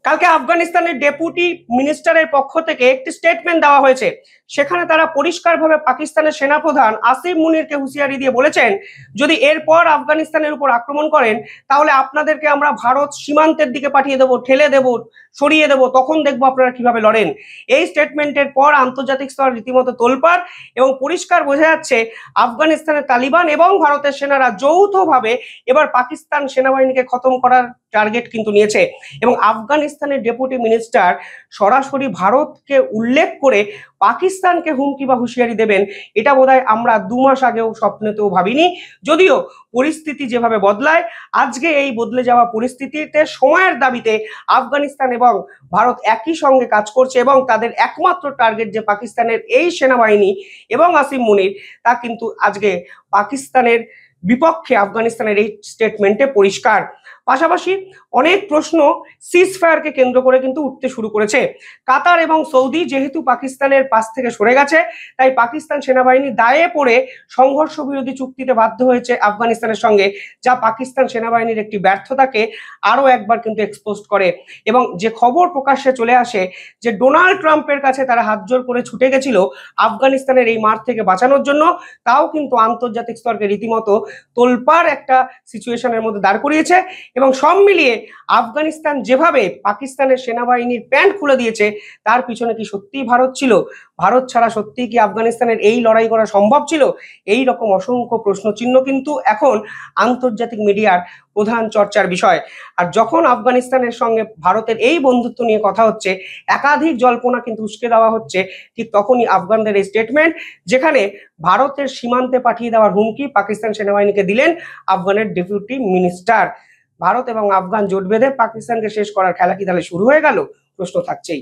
কালকে আফগানিস্তানের ডেপুটি মিনিস্টারের পক্ষ থেকে একটি স্টেটমেন্ট দেওয়া হয়েছে। সেখানে তারা পরিষ্কারভাবে পাকিস্তানের সেনাপ্রধান আসিম মুনিরকে হুঁশিয়ারি দিয়ে বলেছেন, যদি এরপর আফগানিস্তানের উপর আক্রমণ করেন তাহলে আপনাদেরকে আমরা ভারত সীমান্তের দিকে পাঠিয়ে দেবো, ঠেলে দেবো, সরিয়ে দেবো, তখন দেখবো আপনারা কিভাবে লড়েন। এই স্টেটমেন্টের পর আন্তর্জাতিক স্তর রীতিমতো তোলপাড় এবং পরিষ্কার বোঝা যাচ্ছে আফগানিস্তানের তালিবান এবং ভারতের সেনারা যৌথভাবে এবার পাকিস্তান সেনাবাহিনীকে খতম করার টার্গেট কিন্তু নিয়েছে। এবং আফগানিস্তানের ডেপুটি মিনিস্টার সরাসরি ভারতকে উল্লেখ করে পাকিস্তানকে হুমকি বা হুঁশিয়ারি দেবেন, এটা বোধহয় আমরা 2 মাস আগেও স্বপ্নেতেও ভাবিনি। যদিও পরিস্থিতি যেভাবে বদলায়, আজকে এই বদলে যাওয়া পরিস্থিতিতে সময়ের দাবিতে আফগানিস্তান এবং ভারত একই সঙ্গে কাজ করছে এবং তাদের একমাত্র টার্গেট যে পাকিস্তানের এই সেনাবাহিনী এবং আসিম মুনির, তা কিন্তু আজকে পাকিস্তানের বিপক্ষে আফগানিস্তানের এই স্টেটমেন্টে পরিষ্কার। পাশাপাশি অনেক প্রশ্ন সিজ ফায়ারকে কেন্দ্র করে কিন্তু উঠতে শুরু করেছে। কাতার এবং সৌদি যেহেতু পাকিস্তানের পাশ থেকে সরে গেছে, তাই পাকিস্তান সেনাবাহিনী দায়ে পড়ে সংঘর্ষ বিরোধী চুক্তিতে বাধ্য হয়েছে আফগানিস্তানের সঙ্গে, যা পাকিস্তান সেনাবাহিনীর একটি ব্যর্থতাকে আরো একবার কিন্তু এক্সপোজ করে। এবং যে খবর প্রকাশ্যে চলে আসে যে ডোনাল্ড ট্রাম্পের কাছে তারা হাতজোড় করে ছুটে গেছিল আফগানিস্তানের এই মার থেকে বাঁচানোর জন্য, তাও কিন্তু আন্তর্জাতিক স্তরকে রীতিমতো তোলপাড় একটা সিচুয়েশনের মধ্যে দাঁড় করিয়েছে। এবং সব মিলিয়ে আফগানিস্তান যেভাবে পাকিস্তানের সেনাবাহিনীর প্যান্ট খুলে দিয়েছে, তার পিছনে কি সত্যিই ভারত ছিল? ভারত ছাড়া সত্যিই কি আফগানিস্তানের এই লড়াই করা সম্ভব ছিল? এই রকম অসংখ্য প্রশ্নচিহ্ন কিন্তু এখন আন্তর্জাতিক মিডিয়ার প্রধান চর্চার বিষয়। আর যখন আফগানিস্তানের সঙ্গে ভারতের এই বন্ধুত্ব নিয়ে কথা হচ্ছে, একাধিক জল্পনা কিন্তু উস্কে দেওয়া হচ্ছে, ঠিক তখনই আফগানদের এই স্টেটমেন্ট, যেখানে ভারতের সীমান্তে পাঠিয়ে দেওয়ার হুমকি পাকিস্তান সেনাবাহিনীকে দিলেন আফগানের ডেপুটি মিনিস্টার। ভারত এবং আফগান জোট বেঁধে পাকিস্তানকে শেষ করার খেলা কি তাহলে শুরু হয়ে গেল? প্রশ্ন থাকছেই।